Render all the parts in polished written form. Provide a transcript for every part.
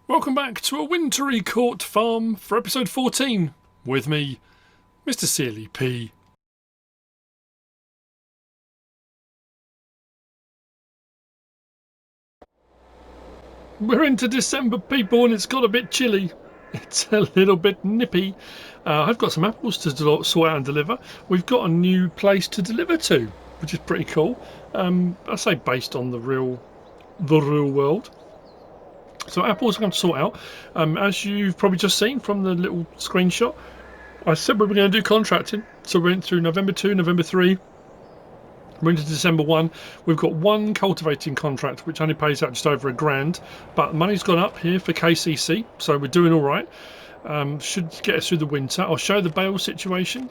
Welcome back to a wintry court farm for episode 14 with me, MrSealyp. We're into December, people, and it's got a bit chilly. It's a little bit nippy. I've got some apples to sort out and deliver. We've got a new place to deliver to, which is pretty cool. I say based on the real world. So apples are going to sort out. As you've probably just seen from the little screenshot, I said we were going to do contracting. So we went through November 2, November 3. We're into December 1. We've got one cultivating contract, which only pays out just over £1,000. But money's gone up here for KCC, so we're doing all right. Should get us through the winter. I'll show the bale situation,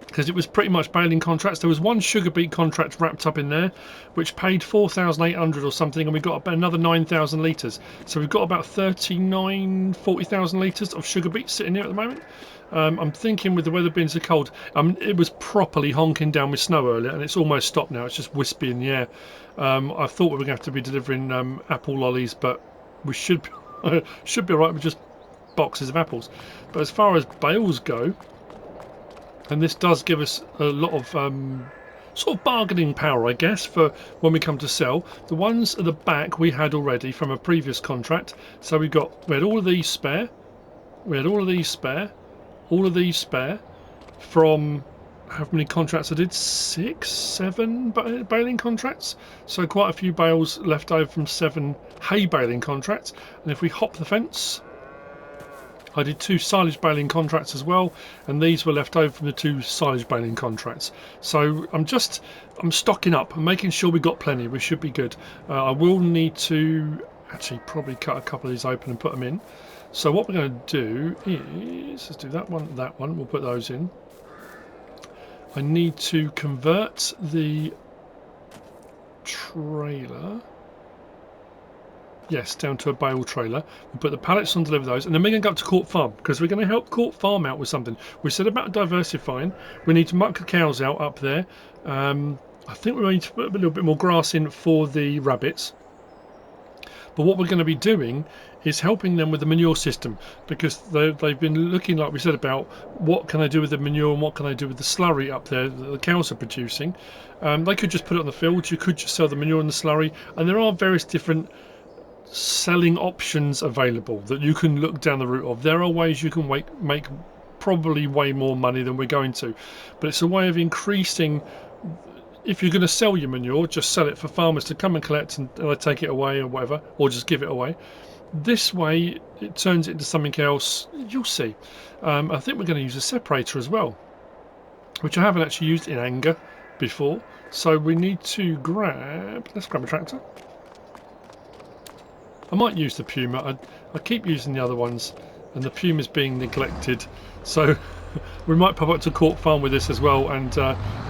because it was pretty much baling contracts. There was one sugar beet contract wrapped up in there, which paid 4,800 or something, and we got about another 9,000 litres. So we've got about 40,000 litres of sugar beet sitting here at the moment. I'm thinking with the weather being so cold, it was properly honking down with snow earlier, and it's almost stopped now. It's just wispy in the air. I thought we were going to have to be delivering apple lollies, but we should be all right with just boxes of apples. But as far as bales go, and this does give us a lot of sort of bargaining power, I guess, for when we come to sell. The ones at the back we had already from a previous contract. So we had all of these spare. We had all of these spare. All of these spare from how many contracts I did? 6, 7 baling contracts. So quite a few bales left over from 7 hay baling contracts. And if we hop the fence, I did 2 silage baling contracts as well, and these were left over from the 2 silage baling contracts. So I'm stocking up. I'm making sure we got plenty. We should be good. I will need to actually probably cut a couple of these open and put them in. So what we're going to do is, let's do that one, we'll put those in. I need to convert the trailer, yes, down to a bale trailer. We'll put the pallets on, deliver those, and then we're going to go up to Court Farm, because we're going to help Court Farm out with something. We said about diversifying. We need to muck the cows out up there. I think we need to put a little bit more grass in for the rabbits. But what we're going to be doing is helping them with the manure system, because they've been looking, like we said, about what can I do with the manure and what can I do with the slurry up there that the cows are producing. They could just put it on the field. You could just sell the manure and the slurry, and there are various different selling options available that you can look down the route of. There are ways you can make probably way more money than we're going to, but it's a way of increasing. If you're going to sell your manure, just sell it for farmers to come and collect and they take it away or whatever, or just give it away. This way it turns it into something else. You'll see. I think we're going to use a separator as well, which I haven't actually used in anger before. So we need to let's grab a tractor. I might use the Puma. I keep using the other ones, and the Puma's being neglected. So we might pop up to Court Farm with this as well and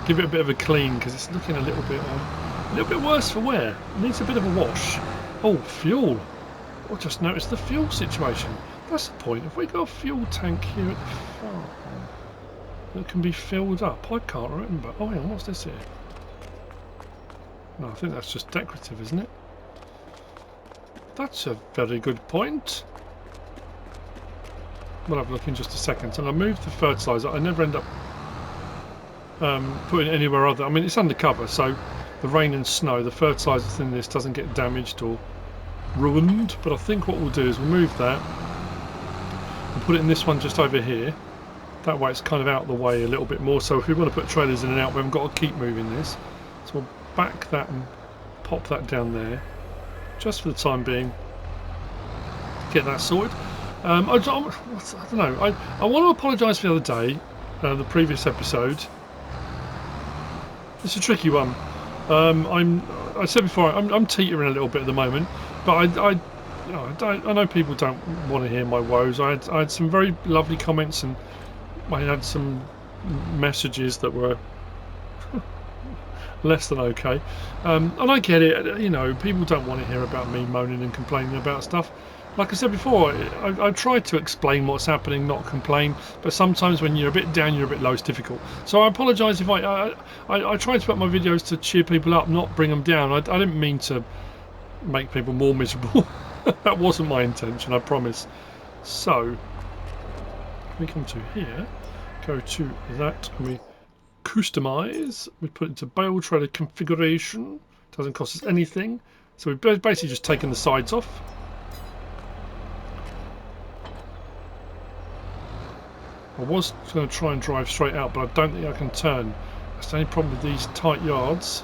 give it a bit of a clean, because it's looking a little bit worse for wear. It needs a bit of a wash. Oh, fuel! I just noticed the fuel situation. That's the point. If we got a fuel tank here at the farm that can be filled up, I can't remember. Oh, hang on, what's this here? No, I think that's just decorative, isn't it? That's a very good point. We'll have a look in just a second. And I moved the fertiliser. I never end up putting it anywhere other. I mean, it's undercover, so the rain and snow, the fertiliser in this doesn't get damaged or ruined. But I think what we'll do is we'll move that and put it in this one just over here. That way it's kind of out of the way a little bit more. So if we want to put trailers in and out, we haven't got to keep moving this. So we'll back that and pop that down there, just for the time being. Get that sorted. I don't know. I want to apologise for the other day, the previous episode. It's a tricky one. I said before, I'm teetering a little bit at the moment, but I know people don't want to hear my woes. I had some very lovely comments, and I had some messages that were less than okay. And I get it. You know, people don't want to hear about me moaning and complaining about stuff. Like I said before, I try to explain what's happening, not complain, but sometimes when you're a bit down, you're a bit low, it's difficult. So I apologise if I try to put my videos to cheer people up, not bring them down. I didn't mean to make people more miserable. That wasn't my intention, I promise. So we come to here, go to that, and we customize. We put it into bale trailer configuration. Doesn't cost us anything. So we've basically just taken the sides off. I was going to try and drive straight out, but I don't think I can turn. That's the only problem with these tight yards.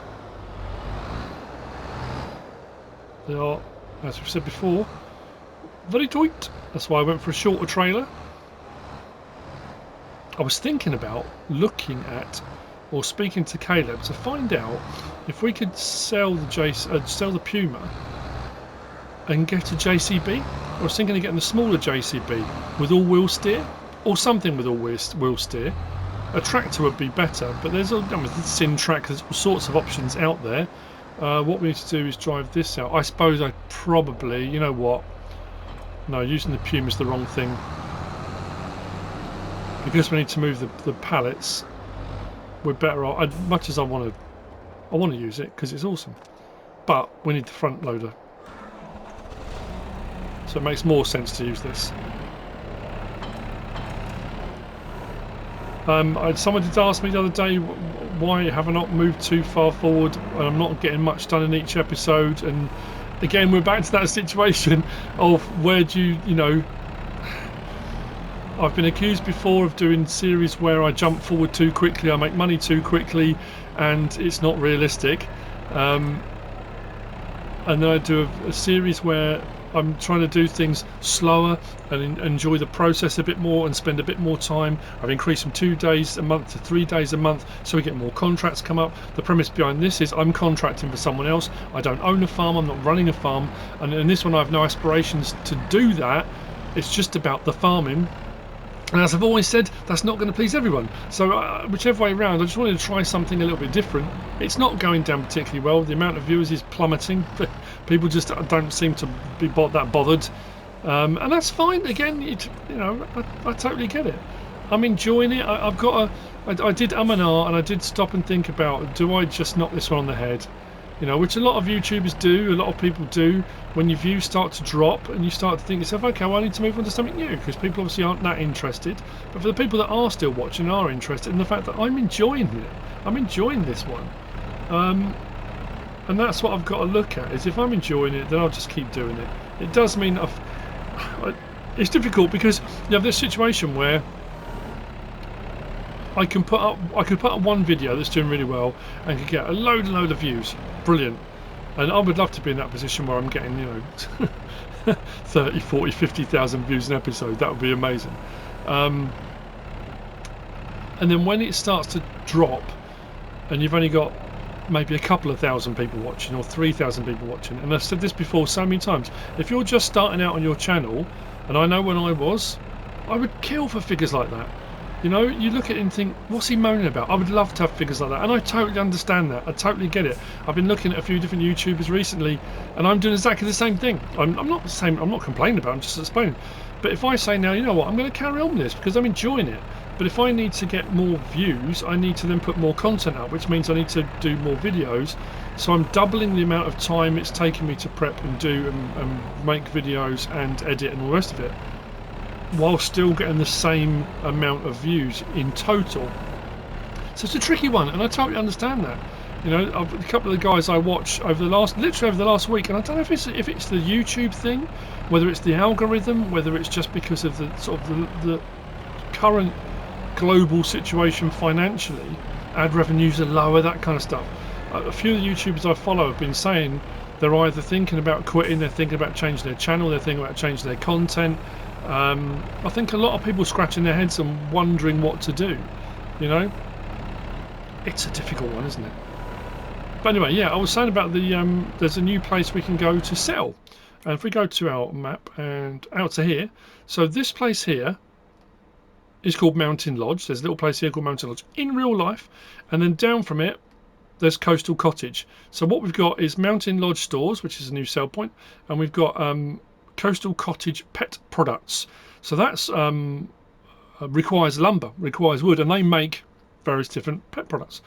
They are, as we've said before, very tight. That's why I went for a shorter trailer. I was thinking about looking at or speaking to Kaleb to find out if we could sell the Puma and get a JCB. I was thinking of getting the smaller JCB with all-wheel steer, or something with all-wheel steer. A tractor would be better, but there's a Sin track. There's all sorts of options out there. What we need to do is drive this out. I suppose I probably, you know what? No, using the Puma is the wrong thing. Because we need to move the pallets, we're better off. As much as I want to use it because it's awesome, but we need the front loader, so it makes more sense to use this. Someone did ask me the other day why have I not moved too far forward, and I'm not getting much done in each episode. And again, we're back to that situation of where do you know. I've been accused before of doing series where I jump forward too quickly, I make money too quickly, and it's not realistic. And then I do a series where I'm trying to do things slower and enjoy the process a bit more and spend a bit more time. I've increased from 2 days a month to 3 days a month, so we get more contracts come up. The premise behind this is I'm contracting for someone else. I don't own a farm, I'm not running a farm, and in this one I have no aspirations to do that. It's just about the farming. And as I've always said, that's not going to please everyone. So whichever way around, I just wanted to try something a little bit different. It's not going down particularly well. The amount of viewers is plummeting. People just don't seem to be that bothered. And that's fine. Again, you know, I totally get it. I'm enjoying it. I did and ah, and I did stop and think about, do I just knock this one on the head? You know, which a lot of YouTubers do, a lot of people do. When your views start to drop and you start to think to yourself, okay, well, I need to move on to something new, because people obviously aren't that interested. But for the people that are still watching, are interested in the fact that I'm enjoying it. I'm enjoying this one. And that's what I've got to look at, is if I'm enjoying it, then I'll just keep doing it. It does mean it's difficult, because you have this situation where I could put up one video that's doing really well and could get a load of views. Brilliant. And I would love to be in that position where I'm getting, you know, 30, 40, 50,000 views an episode. That would be amazing. And then when it starts to drop and you've only got maybe a couple of thousand people watching or 3,000 people watching, and I've said this before so many times, if you're just starting out on your channel, and I know when I would kill for figures like that. You know, you look at it and think, what's he moaning about? I would love to have figures like that, and I totally understand that. I totally get it. I've been looking at a few different YouTubers recently, and I'm doing exactly the same thing. I'm not complaining about it, I'm just explaining. But if I say now, you know what, I'm going to carry on with this because I'm enjoying it. But if I need to get more views, I need to then put more content up, which means I need to do more videos. So I'm doubling the amount of time it's taking me to prep and do and make videos and edit and all the rest of it, while still getting the same amount of views in total. So it's a tricky one, and I totally understand that. You know, a couple of the guys I watch literally over the last week, and I don't know if it's the YouTube thing, whether it's the algorithm, whether it's just because of the sort of the current global situation financially, ad revenues are lower, that kind of stuff. A few of the YouTubers I follow have been saying they're either thinking about quitting, they're thinking about changing their channel, they're thinking about changing their content. I think a lot of people scratching their heads and wondering what to do. You know, it's a difficult one, isn't it? But anyway, yeah, I was saying about the there's a new place we can go to sell, and if we go to our map and out to here, so this place here is called Mountain Lodge. There's a little place here called Mountain Lodge in real life, and then down from it there's Coastal Cottage. So what we've got is Mountain Lodge stores, which is a new sell point, and we've got Coastal Cottage pet products. So that's requires lumber, requires wood, and they make various different pet products.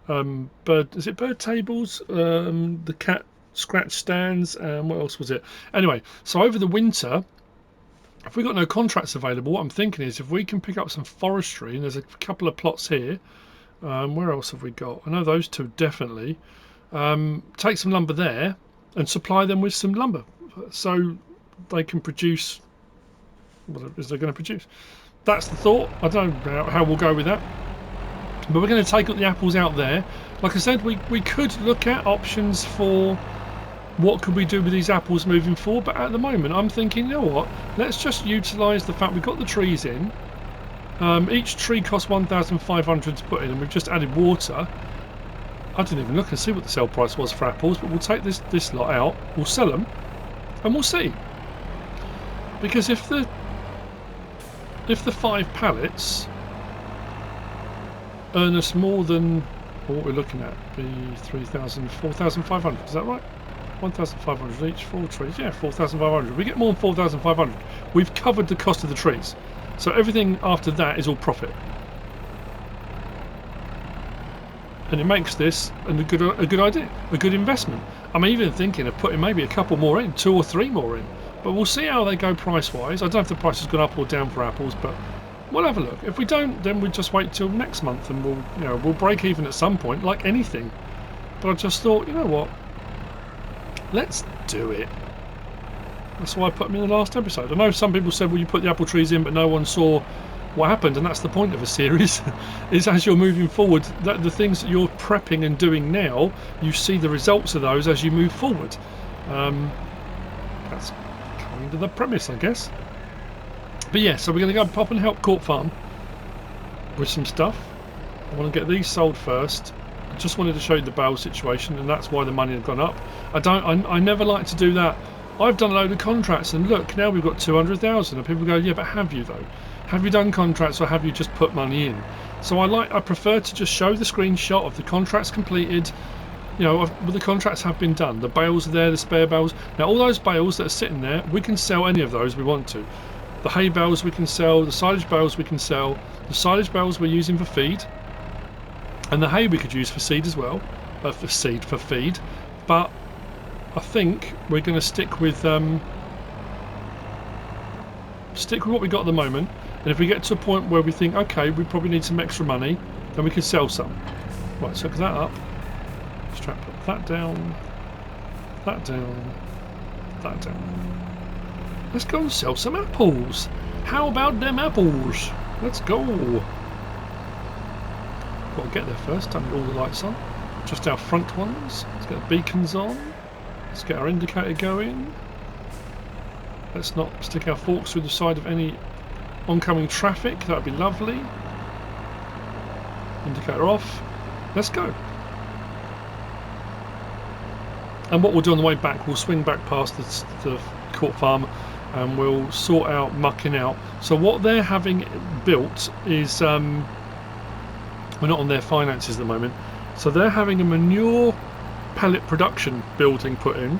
Bird tables, the cat scratch stands, and what else was it? Anyway, so over the winter, if we've got no contracts available, what I'm thinking is if we can pick up some forestry, and there's a couple of plots here. Where else have we got? I know those two definitely. Take some lumber there and supply them with some lumber so they can produce what it is they're going to produce. That's the thought. I don't know how we'll go with that, but we're going to take the apples out there. Like I said, we could look at options for what could we do with these apples moving forward, but at the moment I'm thinking, you know what, let's just utilise the fact we've got the trees in. Each tree costs 1,500 to put in, and we've just added water. I didn't even look and see what the sale price was for apples, but we'll take this lot out, we'll sell them, and we'll see. Because if the 5 pallets earn us more than what we're looking at, be 3,000, 4,500, is that right? 1,500 each, 4 trees, yeah, 4,500. We get more than 4,500. We've covered the cost of the trees. So everything after that is all profit. And it makes this a good idea, a good investment. I'm even thinking of putting maybe a couple more in, 2 or 3 more in. But we'll see how they go price-wise. I don't know if the price has gone up or down for apples, but we'll have a look. If we don't, then we just wait till next month, and we'll break even at some point, like anything. But I just thought, you know what? Let's do it. That's why I put them in the last episode. I know some people said, well, you put the apple trees in, but no one saw what happened, and that's the point of a series, is as you're moving forward, that the things that you're prepping and doing now, you see the results of those as you move forward. That's kind of the premise, I guess. But yeah, so we're going to go pop and help Court Farm with some stuff. I want to get these sold first. I just wanted to show you the bale situation, and that's why the money had gone up. I never like to do that. I've done a load of contracts, and look, now we've got 200,000, and people go, yeah, but have you though? Have you done contracts, or have you just put money in? So I prefer to just show the screenshot of the contracts completed. The contracts have been done. The bales are there, the spare bales. Now all those bales that are sitting there, we can sell any of those we want to. The hay bales we can sell, the silage bales we can sell, the silage bales we're using for feed, and the hay we could use for seed as well, for feed. But I think we're going to stick with what we got at the moment, and if we get to a point where we think, okay, we probably need some extra money, then we can sell some. Right, so that up. Strap that down, that down, that down. Let's go and sell some apples. How about them apples? Let's go. Got to get there first. Turn all the lights on. Just our front ones. Let's get the beacons on. Let's get our indicator going. Let's not stick our forks through the side of any oncoming traffic. That would be lovely. Indicator off. Let's go. And what we'll do on the way back, we'll swing back past the Court Farm, and we'll sort out mucking out. So what they're having built is, we're not on their finances at the moment, so they're having a manure pellet production building put in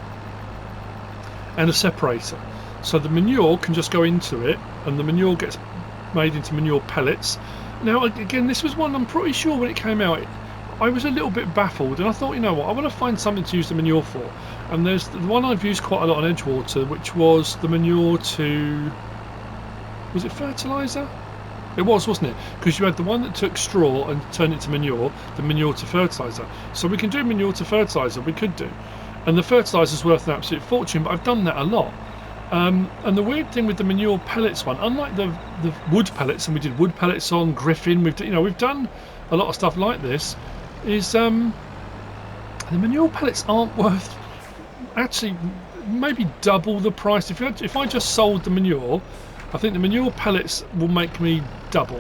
and a separator. So the manure can just go into it, and the manure gets made into manure pellets. Now again, this was one I'm pretty sure when it came out, I was a little bit baffled, and I thought, you know what, I want to find something to use the manure for. And there's the one I've used quite a lot on Edgewater, which was the manure to... was it fertiliser? It was, wasn't it? Because you had the one that took straw and turned it to manure, the manure to fertiliser. So we can do manure to fertiliser, we could do. And the fertiliser's worth an absolute fortune, but I've done that a lot. And the weird thing with the manure pellets one, unlike the wood pellets, and we did wood pellets on Griffin, we've done a lot of stuff like this, is the manure pellets aren't worth actually maybe double the price. If I just sold the manure, I think the manure pellets will make me double,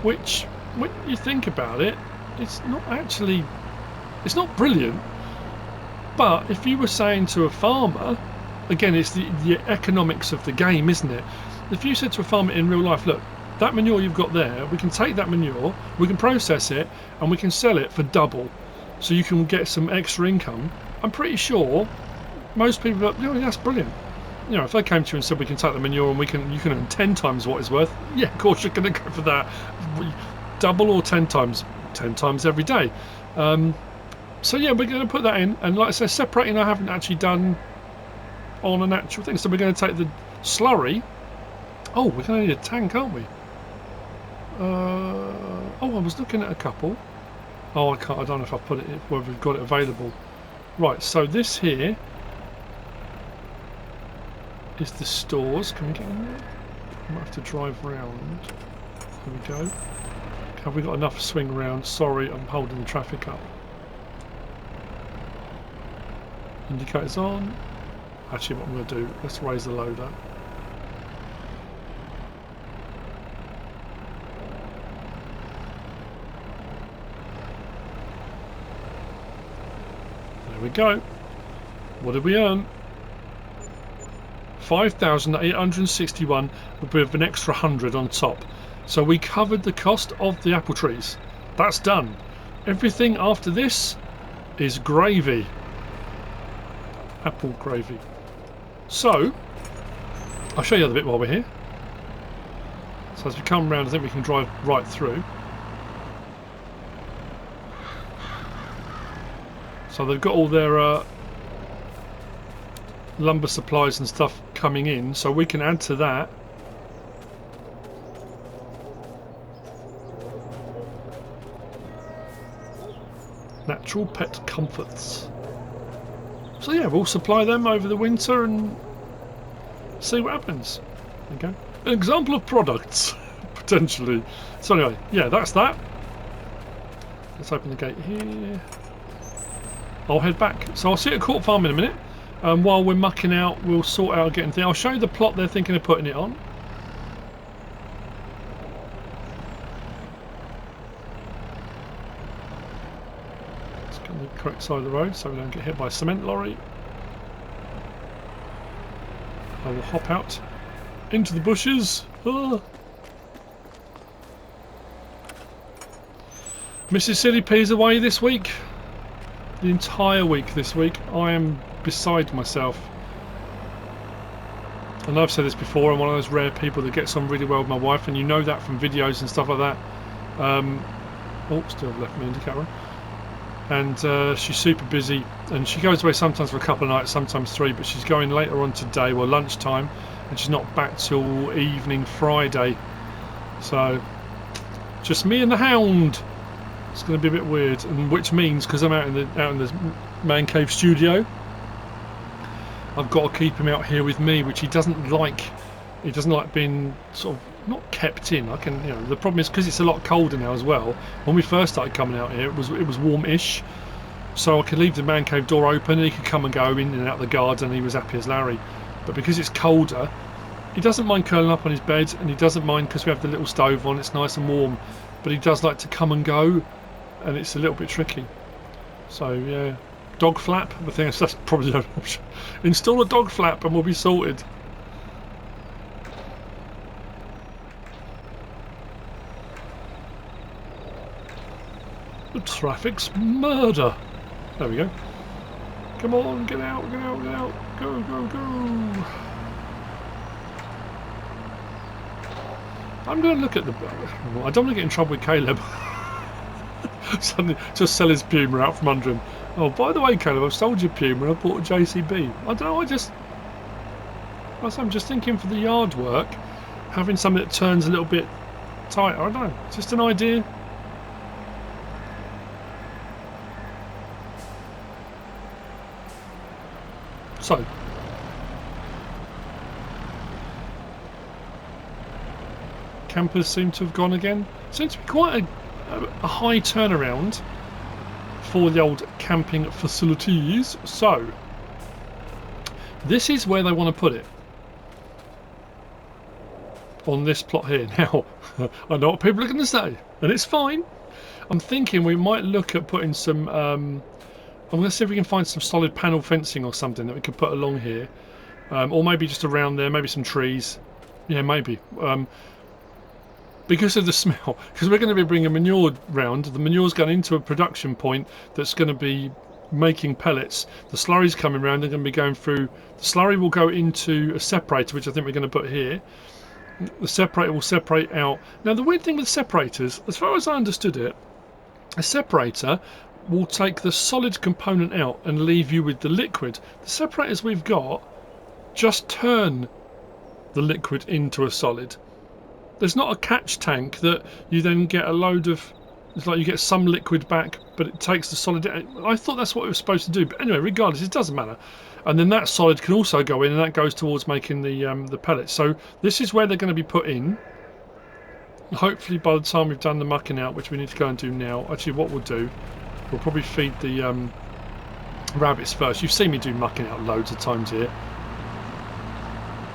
which when you think about it, it's not brilliant. But if you were saying to a farmer, again, it's the economics of the game, isn't it? If you said to a farmer in real life, look, that manure you've got there, we can take that manure, we can process it, and we can sell it for double, so you can get some extra income. I'm pretty sure most people are like, oh, that's brilliant. If they came to you and said we can take the manure and you can earn 10 times what it's worth, yeah, of course you're going to go for that. Double or 10 times? 10 times every day. So yeah, we're going to put that in, and like I say, separating I haven't actually done on an actual thing. So we're going to take the slurry. Oh, we're going to need a tank, aren't we? Oh, I was looking at a couple. Oh, I can't. I don't know if I put it, whether we've got it available. Right. So this here is the stores. Can we get in there? I might have to drive round. There we go. Have we got enough swing round? Sorry, I'm holding the traffic up. Indicators on. Actually, what I'm going to do, let's raise the loader. There we go. What did we earn? 5,861 with an extra 100 on top. So we covered the cost of the apple trees. That's done. Everything after this is gravy. Apple gravy. So I'll show you the other bit while we're here. So as we come round, I think we can drive right through. So they've got all their lumber supplies and stuff coming in, so we can add to that. Natural pet comforts. So yeah, we'll supply them over the winter and see what happens. Okay, an example of products potentially. So anyway, yeah, that's that. Let's open the gate here. I'll head back. So I'll see you at Court Farm in a minute. While we're mucking out, we'll sort out getting things. I'll show you the plot they're thinking of putting it on. Let's get on the correct side of the road so we don't get hit by a cement lorry. I will hop out into the bushes. Ah. MrSealyp is away this week. The entire week this week. I am beside myself. And I've said this before, I'm one of those rare people that gets on really well with my wife, and you know that from videos and stuff like that. Oh, still left me indicator. And she's super busy, and she goes away sometimes for a couple of nights, sometimes 3, but she's going later on today, well, lunchtime, and she's not back till evening Friday. So just me and the hound. It's going to be a bit weird, and which means because I'm out in the man cave studio, I've got to keep him out here with me, which he doesn't like. He doesn't like being sort of not kept in. I can, you know, the problem is because it's a lot colder now as well. When we first started coming out here, it was warm-ish, so I could leave the man cave door open and he could come and go in and out the garden. And he was happy as Larry. But because it's colder, he doesn't mind curling up on his bed, and he doesn't mind because we have the little stove on. It's nice and warm, but he does like to come and go, and it's a little bit tricky. So yeah. Dog flap, I think that's probably an option. Install a dog flap and we'll be sorted. The traffic's murder. There we go. Come on, get out, get out, get out. Go, go, go. I'm going to look at the... I don't want to get in trouble with Kaleb. Suddenly just sell his Puma out from under him. Oh, by the way, Kaleb, I've sold your Puma and I bought a JCB. I don't know, I'm just thinking for the yard work, having something that turns a little bit tighter. I don't know, just an idea. So, campers seem to have gone again. Seems to be quite a high turnaround for the old camping facilities. So this is where they want to put it, on this plot here. Now I know what people are going to say, and it's fine. I'm thinking we might look at putting some I'm going to see if we can find some solid panel fencing or something that we could put along here, or maybe just around there, maybe some trees. Yeah, maybe. Because of the smell, because we're going to be bringing manure round. The manure's going into a production point that's going to be making pellets. The slurry's coming round. They're going to be going through. The slurry will go into a separator, which I think we're going to put here. The separator will separate out. Now, the weird thing with separators, as far as I understood it, a separator will take the solid component out and leave you with the liquid. The separators we've got just turn the liquid into a solid. There's not a catch tank that you then get a load of. It's like you get some liquid back, but it takes the solid. I thought that's what it was supposed to do, but anyway, regardless, it doesn't matter. And then that solid can also go in, and that goes towards making the pellets. So this is where they're going to be put in. Hopefully, by the time we've done the mucking out, which we need to go and do now. Actually, what we'll do, we'll probably feed the rabbits first. You've seen me do mucking out loads of times here.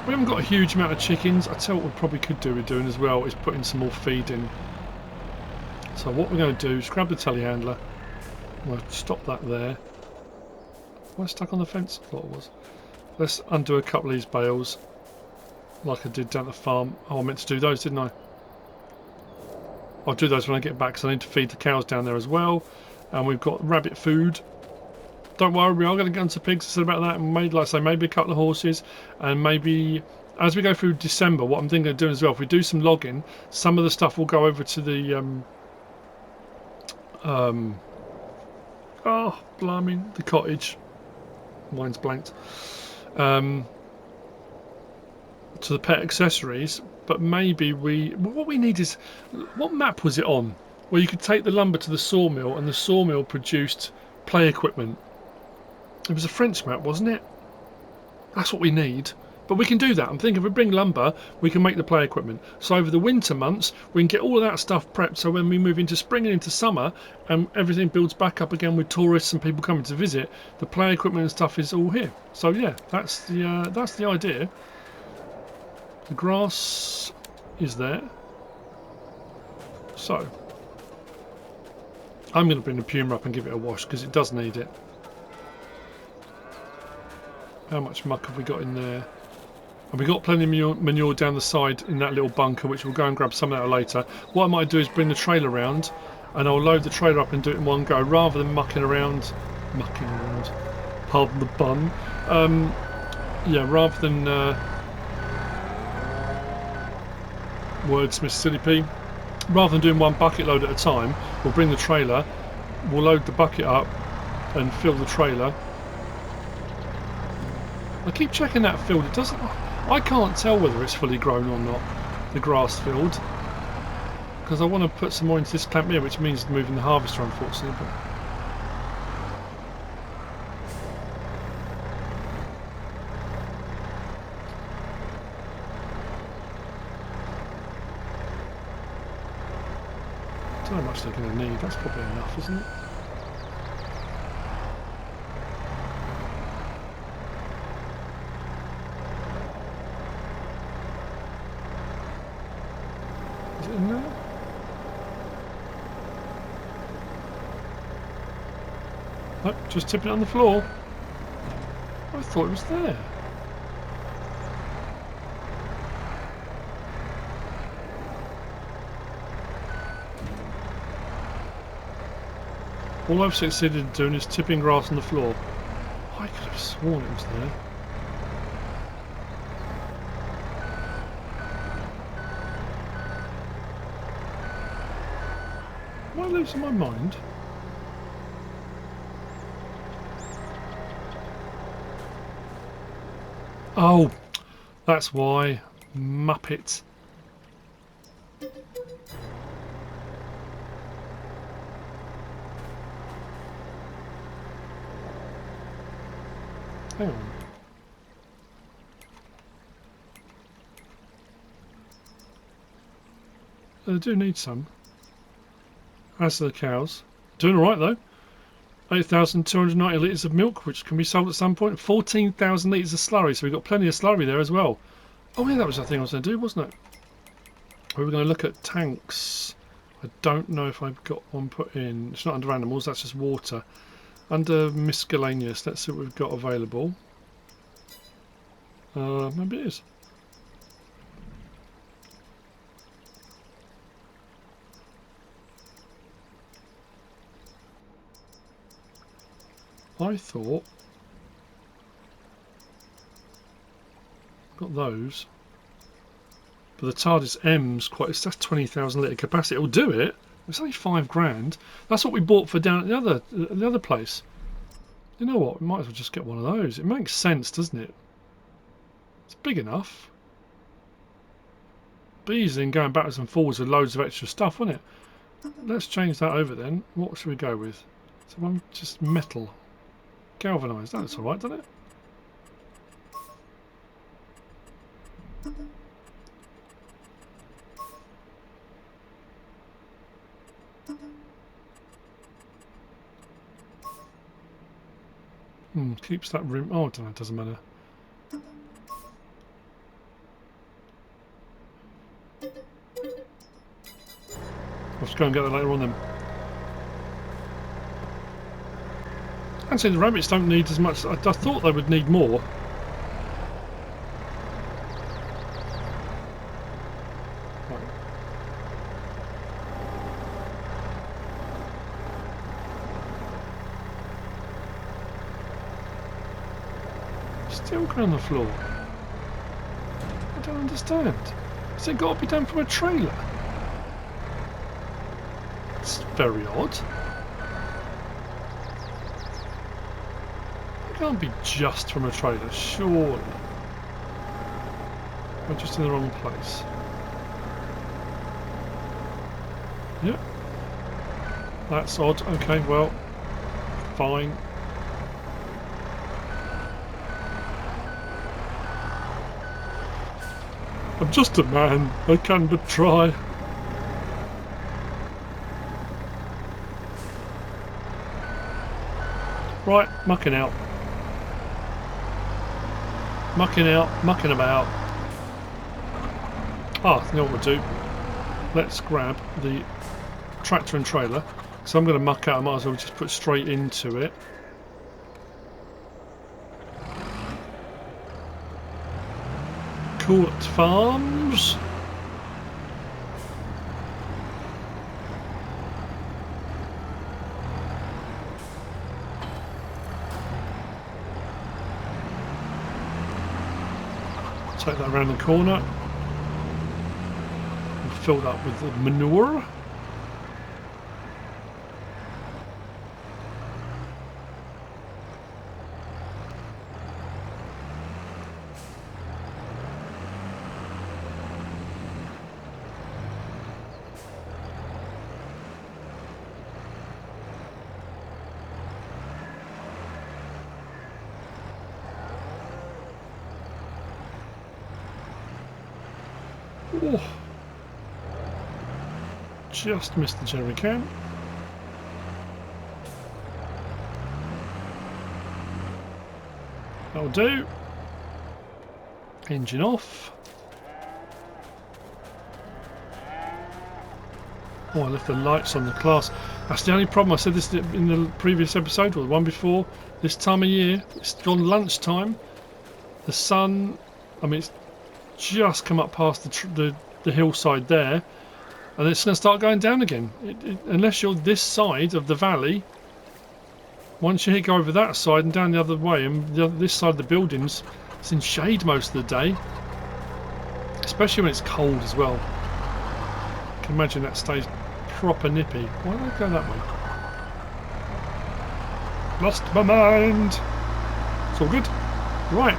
We haven't got a huge amount of chickens. I tell you what we probably could do with doing as well is putting some more feed in. So what we're going to do is grab the telehandler. We'll stop that there. Am I stuck on the fence? I thought it was. Let's undo a couple of these bales like I did down at the farm. Oh, I meant to do those, didn't I? I'll do those when I get back because I need to feed the cows down there as well. And we've got rabbit food. Don't worry, we are going to get into pigs. I said about that. And maybe, like I say, maybe a couple of horses. And maybe as we go through December, what I'm thinking of doing as well, if we do some logging, some of the stuff will go over to the oh, blimey, the cottage. Mine's blanked. To the pet accessories, but maybe what we need is, what map was it on? Where you could take the lumber to the sawmill and the sawmill produced play equipment. It was a French map, wasn't it? That's what we need. But we can do that. I'm thinking if we bring lumber, we can make the play equipment. So over the winter months, we can get all of that stuff prepped. So when we move into spring and into summer, and everything builds back up again with tourists and people coming to visit, the play equipment and stuff is all here. So yeah, that's the idea. The grass is there. So I'm going to bring the Puma up and give it a wash because it does need it. How much muck have we got in there? And we've got plenty of manure down the side in that little bunker, which we'll go and grab some of that later. What I might do is bring the trailer around, and I'll load the trailer up and do it in one go, rather than mucking around, pardon the bun. Yeah, rather than wordsmith silly P. Rather than doing one bucket load at a time, we'll bring the trailer, we'll load the bucket up, and fill the trailer. I keep checking that field. It doesn't. I can't tell whether it's fully grown or not, the grass field, because I want to put some more into this clamp here, which means moving the harvester, unfortunately. But I don't know how much they're going to need. That's probably enough, isn't it? Oh, just tipping it on the floor. I thought it was there. All I've succeeded in doing is tipping grass on the floor. I could have sworn it was there. Am I losing my mind? Oh, that's why. Muppet. Hang on. They do need some. As for the cows. Doing alright though. 8,290 litres of milk, which can be sold at some point. 14,000 litres of slurry, so we've got plenty of slurry there as well. Oh yeah, that was the thing I was going to do, wasn't it? We were going to look at tanks. I don't know if I've got one put in. It's not under animals, that's just water. Under miscellaneous, let's see what we've got available. Maybe it is. I thought got those, but the TARDIS M's quite. That's 20,000 litre capacity. It'll do it. It's only £5 grand. That's what we bought for down at the other place. You know what? We might as well just get one of those. It makes sense, doesn't it? It's big enough. Be easy in going backwards and forwards with loads of extra stuff, wouldn't it? Let's change that over then. What should we go with? So one just metal. Galvanised. That's alright, doesn't it? Keeps that rim. Oh, I don't know, it doesn't matter. I'll just go and get that later on then. Actually, the rabbits don't need as much. I thought they would need more. Right. Still going on the floor. I don't understand. Has it got to be done from a trailer? It's very odd. It can't be just from a trailer, surely. We're just in the wrong place. Yep. That's odd. Okay, well, fine. I'm just a man. I can but try. Right, mucking out. Mucking out, mucking about. Ah, you know what we'll do? Let's grab the tractor and trailer. So I'm going to muck out, I might as well just put straight into it. Court Farms. Take that around the corner. And filled up with the manure. Oh, just missed the jerry can. That'll do. Engine off. Oh, I left the lights on the Claas. That's the only problem. I said this in the previous episode, or the one before. This time of year, it's gone lunchtime. The sun, I mean, it's just come up past the hillside there, and it's going to start going down again. Unless you're this side of the valley, once you go over that side and down the other way, and this side of the buildings, it's in shade most of the day, especially when it's cold as well. I can imagine that stays proper nippy. Why don't I go that way? Lost my mind. It's all good. Right.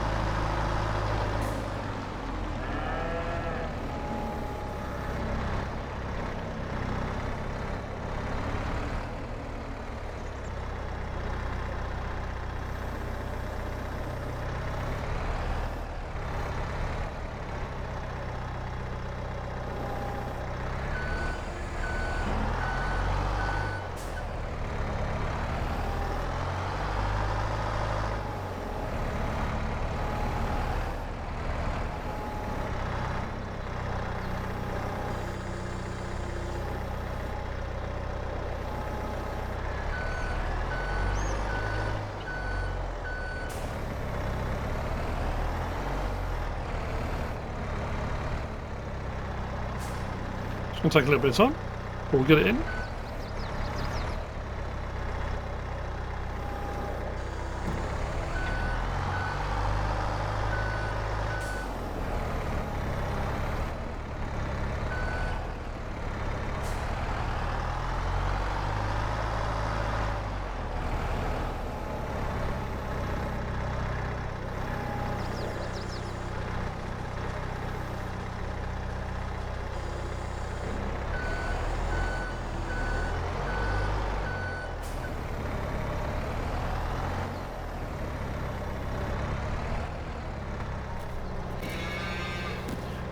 It's going to take a little bit of time, but we'll get it in.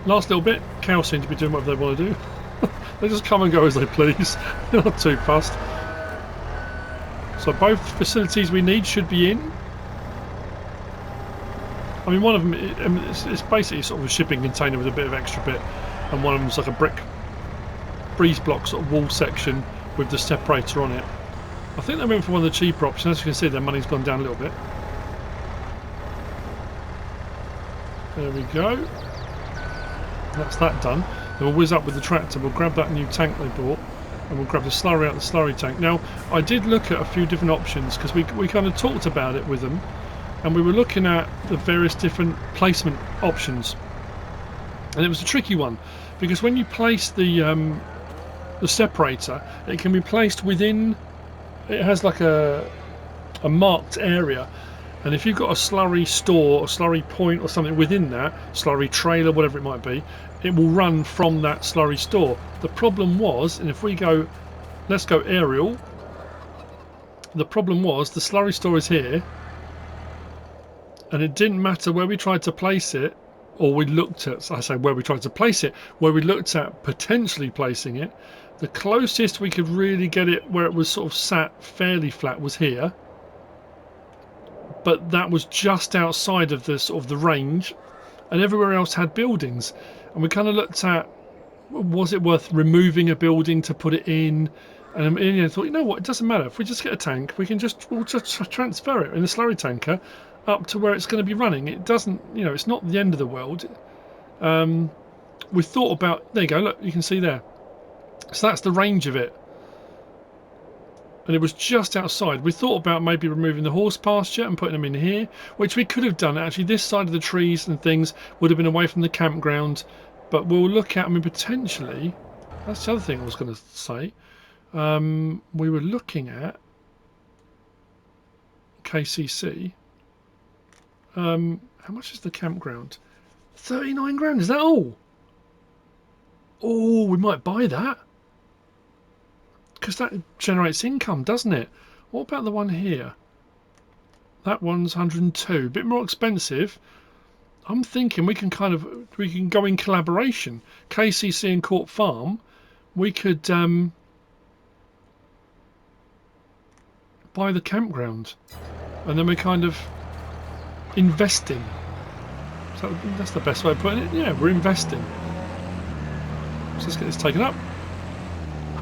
Last little bit, cows seem to be doing whatever they want to do. They just come and go as they please. They're not too fussed. So both facilities we need should be in. I mean, one of them, it's basically sort of a shipping container with a bit of extra bit, and one of them's like a brick breeze block sort of wall section with the separator on it. I think they went for one of the cheaper options. As you can see, their money's gone down a little bit. There we go. That's that done. Then we'll whiz up with the tractor. We'll grab that new tank they bought, and we'll grab the slurry out of the slurry tank. Now, I did look at a few different options because we kind of talked about it with them, and we were looking at the various different placement options. And it was a tricky one because when you place the separator, it can be placed within. It has like a marked area, and if you've got a slurry store or slurry point or something within that slurry trailer, whatever it might be, it will run from that slurry store. The problem was, and if we go, let's go aerial, the problem was the slurry store is here, and it didn't matter where we tried to place it, or we looked at, I say where we tried to place it, where we looked at potentially placing it, the closest we could really get it where it was sort of sat fairly flat was here, but that was just outside of the sort of the range, and everywhere else had buildings. And we kind of looked at, was it worth removing a building to put it in? And I thought, you know what, it doesn't matter. If we just get a tank, we'll just transfer it in the slurry tanker up to where it's going to be running. It doesn't, you know, it's not the end of the world. We thought about, there you go, look, you can see there. So that's the range of it. And it was just outside. We thought about maybe removing the horse pasture and putting them in here, which we could have done. Actually, this side of the trees and things would have been away from the campground. But we'll look at, I mean, potentially, that's the other thing I was going to say. We were looking at KCC. How much is the campground? 39 grand, is that all? Oh, we might buy that. Because that generates income, doesn't it? What about the one here? That one's 102, a bit more expensive. I'm thinking we can go in collaboration. KCC and Court Farm, we could buy the campground, and then we're kind of investing. So that's the best way of putting it. Yeah, we're investing. So let's get this taken up.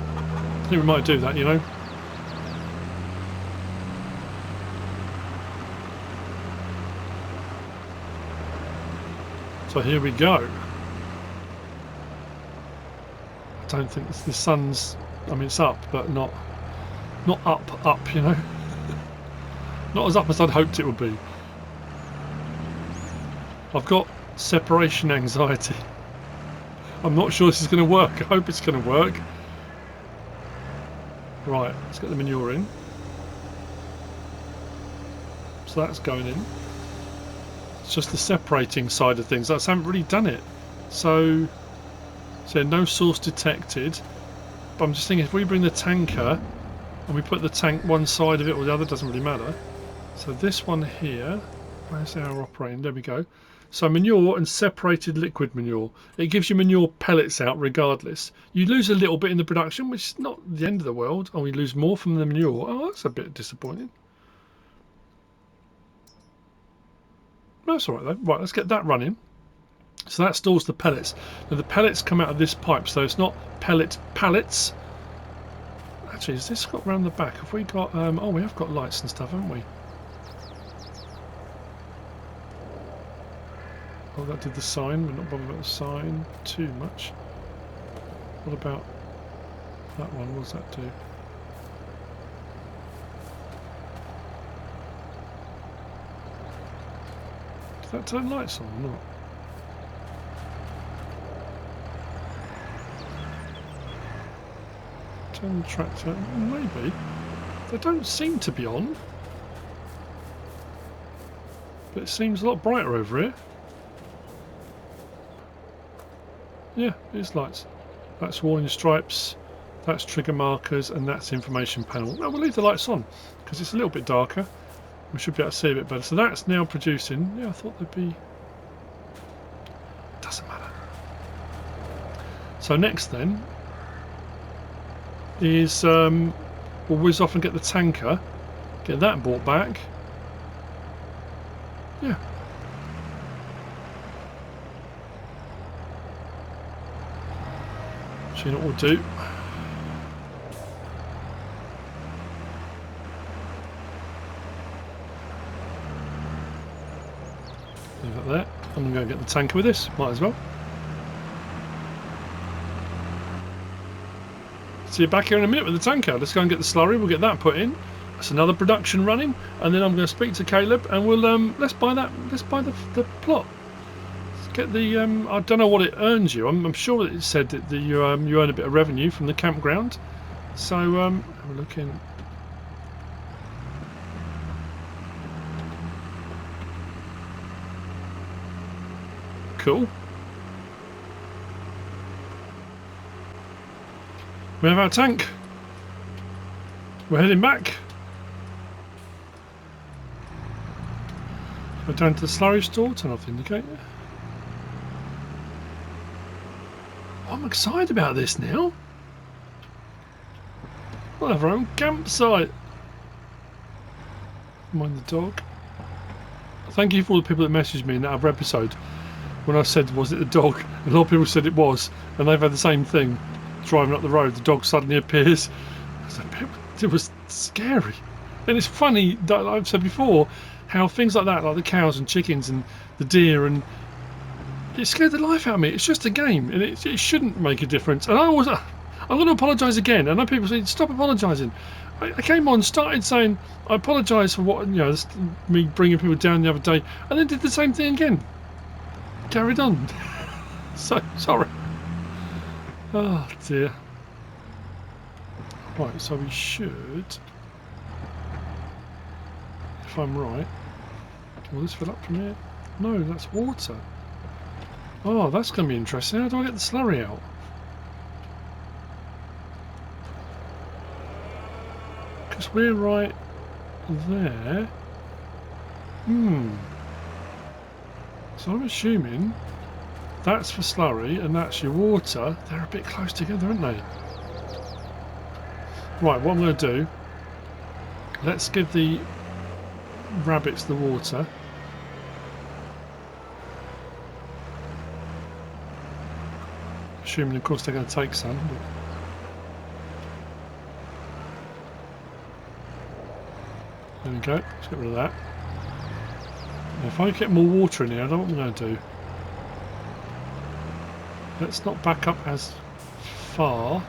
I think we might do that, you know. So here we go. I don't think the sun's, I mean, it's up, but not up, you know. Not as up as I'd hoped it would be. I've got separation anxiety. I'm not sure this is going to work. I hope it's going to work. Right, let's get the manure in. So that's going in. It's just the separating side of things. I haven't really done it. So no source detected. But I'm just thinking, if we bring the tanker and we put the tank one side of it or the other, doesn't really matter. So this one here, where's our operating? There we go. So manure and separated liquid manure. It gives you manure pellets out regardless. You lose a little bit in the production, which is not the end of the world. Oh, we lose more from the manure. Oh, that's a bit disappointing. That's alright though. Right, let's get that running. So that stores the pellets. Now the pellets come out of this pipe, so it's not pallets. Actually, has this got round the back? Have we got, oh, we have got lights and stuff, haven't we? Oh, that did the sign. We're not bothered about the sign too much. What about that one? What does that do? Does that turn lights on or not? Turn the tractor. Maybe. They don't seem to be on. But it seems a lot brighter over here. Yeah, it is lights. That's warning stripes, that's trigger markers, and that's information panel. No, we'll leave the lights on because it's a little bit darker. We should be able to see a bit better. So that's now producing. Yeah, I thought there'd be. Doesn't matter. So next then is we'll whiz off and get the tanker, get that brought back. Yeah. So you know what we'll do? Leave that there. I'm going to go get the tanker with this. Might as well. See you back here in a minute with the tanker. Let's go and get the slurry. We'll get that put in. That's another production running, and then I'm going to speak to Kaleb, and we'll let's buy that. Let's buy the plot. Let's get the I don't know what it earns you. I'm sure that it said that you earn a bit of revenue from the campground. So we're looking. Cool. We have our tank. We're heading back. Go down to the slurry store, turn off the indicator. I'm excited about this now. We'll have our own campsite. Mind the dog. Thank you for all the people that messaged me in that other episode when I said, was it the dog? A lot of people said it was, and they've had the same thing. Driving up the road, the dog suddenly appears. It was scary. And it's funny that I've said before how things like that, like the cows and chickens and the deer, and it scared the life out of me. It's just a game, and it shouldn't make a difference. And I'm going to apologise again. I know people say stop apologising. I came on, started saying I apologise for what me bringing people down the other day, and then did the same thing again. Carried on. So sorry. Oh dear. Right, so we should, if I'm right, will this fill up from here? No, that's water. Oh, that's going to be interesting. How do I get the slurry out? Because we're right there. So I'm assuming that's for slurry and that's your water. They're a bit close together, aren't they? Right, what I'm going to do, let's give the rabbits the water. Assuming, of course, they're going to take some. But there we go, let's get rid of that. Now, if I get more water in here, I don't know what I'm going to do. Let's not back up as far.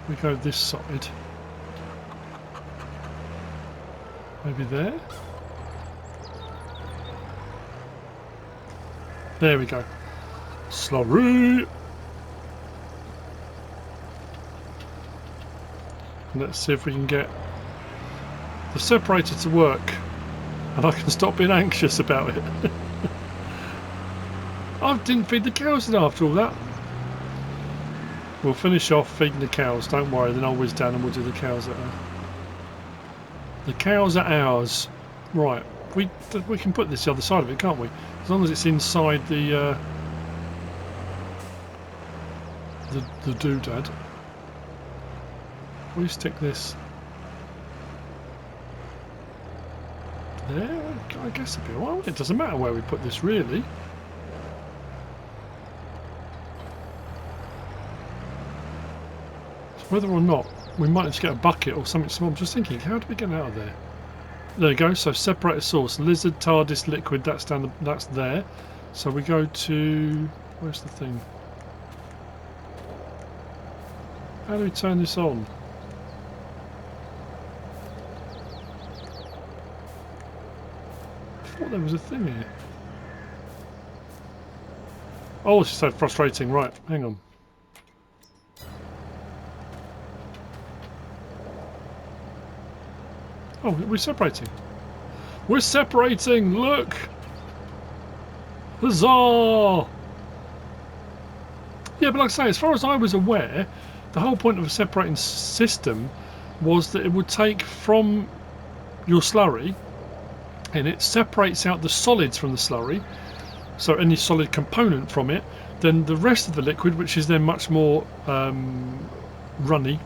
We go this side. Maybe there. There we go. Slurry. Let's see if we can get the separator to work, and I can stop being anxious about it. I didn't feed the cows after all that. We'll finish off feeding the cows, don't worry, then I'll whiz down and we'll do the cows at her. The cows are ours. Right, we can put this the other side of it, can't we? As long as it's inside the doodad. We stick this there, I guess it'll be alright. It doesn't matter where we put this really. Whether or not we might just get a bucket or something small. I'm just thinking, how do we get out of there? There we go. So separator source, lizard, TARDIS, liquid. That's down. That's there. So we go to, where's the thing? How do we turn this on? I thought there was a thing here. Oh, it's so frustrating. Right, hang on. Oh, we're separating. We're separating! Look! Huzzah! Yeah, but like I say, as far as I was aware, the whole point of a separating system was that it would take from your slurry, and it separates out the solids from the slurry, so any solid component from it, then the rest of the liquid, which is then much more runny,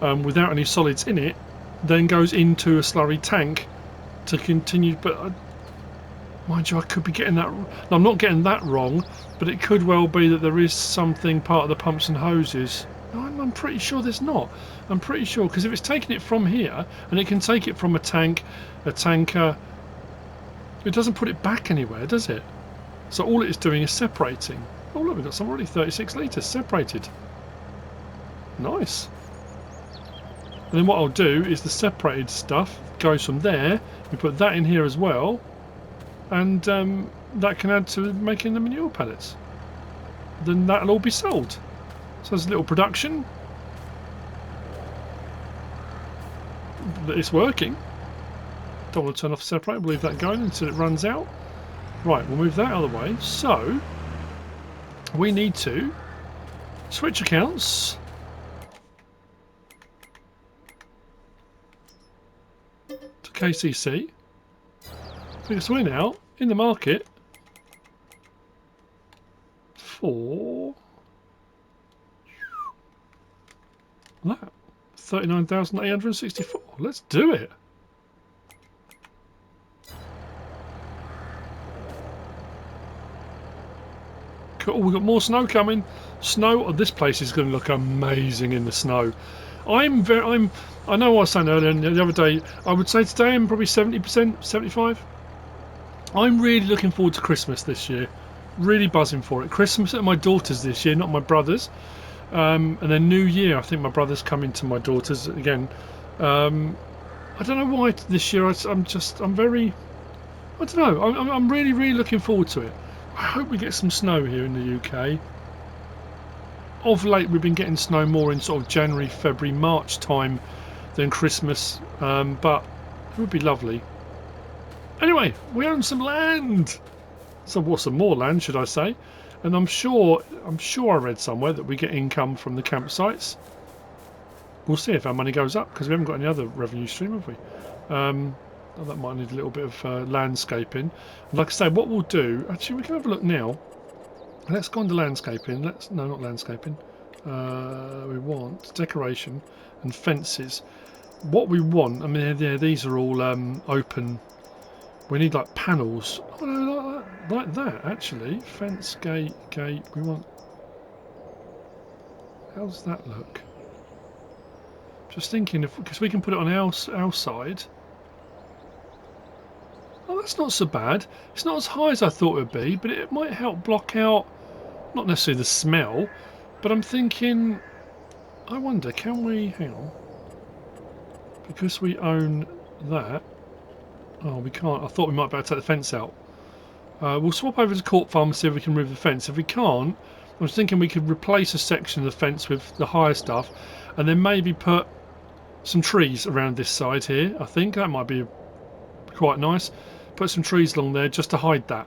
without any solids in it, then goes into a slurry tank to continue. But mind you, I could be getting that. No, I'm not getting that wrong, but it could well be that there is something part of the pumps and hoses. No, I'm pretty sure there's not. I'm pretty sure, because if it's taking it from here, and it can take it from a tank, a tanker, it doesn't put it back anywhere, does it? So all it is doing is separating. Oh look, we've got some already 36 litres separated. Nice. And then what I'll do is the separated stuff goes from there. We put that in here as well, and that can add to making the manure pellets. Then that'll all be sold. So there's a little production. It's working. Don't want to turn off the separator. We'll leave that going until it runs out. Right, we'll move that out of the way. So we need to switch accounts. To KCC. Because we're now in the market for that 39,864. Let's do it. Cool, we've got more snow coming. Snow, this place is going to look amazing in the snow. I know I was saying earlier the other day, I would say today I'm probably 70%, 75. I'm really looking forward to Christmas this year. Really buzzing for it. Christmas at my daughter's this year, not my brother's. And then New Year, I think my brother's coming to my daughter's again. I don't know why this year. I'm very. I don't know. I'm really, really looking forward to it. I hope we get some snow here in the UK. Of late, we've been getting snow more in sort of January, February, March time than Christmas. But it would be lovely. Anyway, we own some land. Some more land, should I say? And I'm sure I read somewhere that we get income from the campsites. We'll see if our money goes up, because we haven't got any other revenue stream, have we? That might need a little bit of landscaping. And like I say, what we'll do, actually we can have a look now. Let's go on to landscaping. No, not landscaping. We want decoration and fences. What we want, I mean, these are all open. We need like panels. Oh no, like that actually. Fence, gate. We want. How does that look? Just thinking, because we can put it on our side. Oh, that's not so bad. It's not as high as I thought it would be, but it might help block out, not necessarily the smell, but I'm thinking, I wonder, can we, hang on, because we own that, oh, we can't, I thought we might be able to take the fence out. We'll swap over to Court Farm and see if we can remove the fence. If we can't, I was thinking we could replace a section of the fence with the higher stuff, and then maybe put some trees around this side here. I think that might be quite nice. Put some trees along there just to hide that,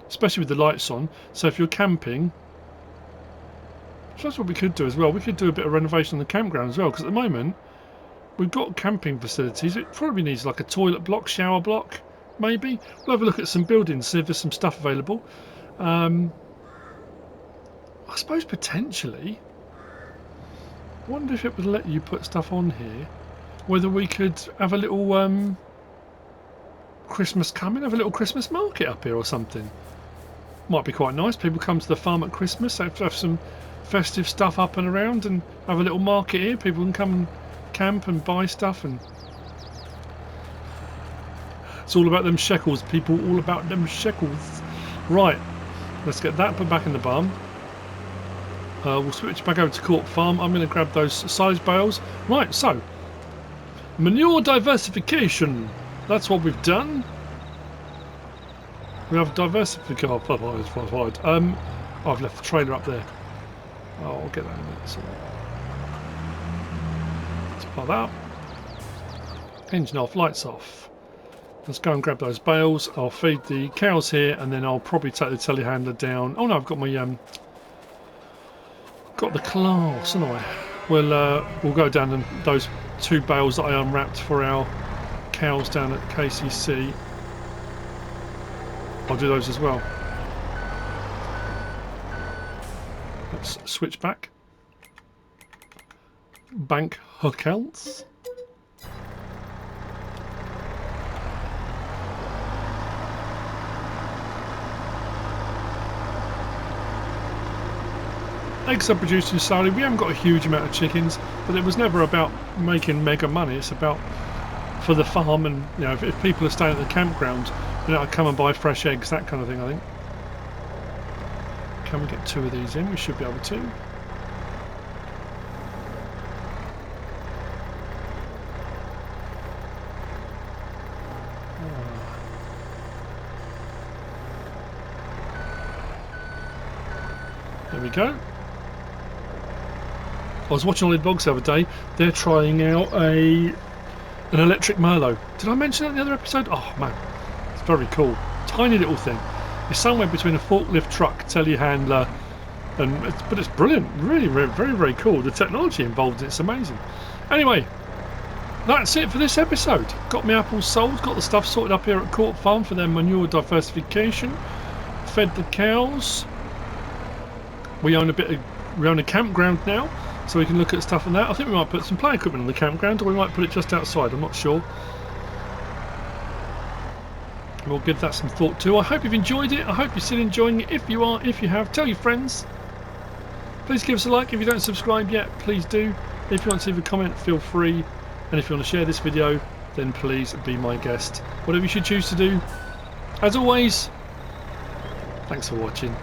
especially with the lights on. So if you're camping, that's what we could do as well. We could do a bit of renovation on the campground as well, because at the moment we've got camping facilities. It probably needs like a toilet block, shower block, maybe. We'll have a look at some buildings, see if there's some stuff available. I suppose potentially, I wonder if it would let you put stuff on here, whether we could have a little Christmas coming, have a little Christmas market up here or something. Might be quite nice. People come to the farm at Christmas, have some festive stuff up and around, and have a little market here. People can come and camp and buy stuff, and it's all about them shekels, people, all about them shekels. Right, let's get that put back in the barn. We'll switch back over to Court Farm. I'm going to grab those size bales. Right, so manure diversification. That's what we've done. We have diversification. I've left the trailer up there. I'll get that in a minute. So let's pop that up. Engine off, lights off. Let's go and grab those bales. I'll feed the cows here, and then I'll probably take the telehandler down. Oh no, I've got my got the Claas, haven't I? We'll go down and those two bales that I unwrapped for our cows down at KCC. I'll do those as well. Let's switch back. Bank accounts. Eggs are produced in ISARIA. We haven't got a huge amount of chickens, but it was never about making mega money. It's about for the farm, and you know, if people are staying at the campground, you know, I come and buy fresh eggs, that kind of thing. I think. Can we get 2 of these in? We should be able to. There we go. I was watching Ollie Boggs the other day. They're trying out an electric Merlot. Did I mention that in the other episode? Oh man, it's very cool. Tiny little thing. It's somewhere between a forklift truck, telehandler, but it's brilliant. Really, very, very cool. The technology involved in it's amazing. Anyway, that's it for this episode. Got my apples sold. Got the stuff sorted up here at Court Farm for their manure diversification. Fed the cows. We own a campground now, so we can look at stuff on that. I think we might put some play equipment on the campground, or we might put it just outside. I'm not sure. We'll give that some thought too. I hope you've enjoyed it. I hope you're still enjoying it. If you are, if you have, tell your friends. Please give us a like. If you don't subscribe yet, please do. If you want to leave a comment, feel free. And if you want to share this video, then please be my guest. Whatever you should choose to do. As always, thanks for watching.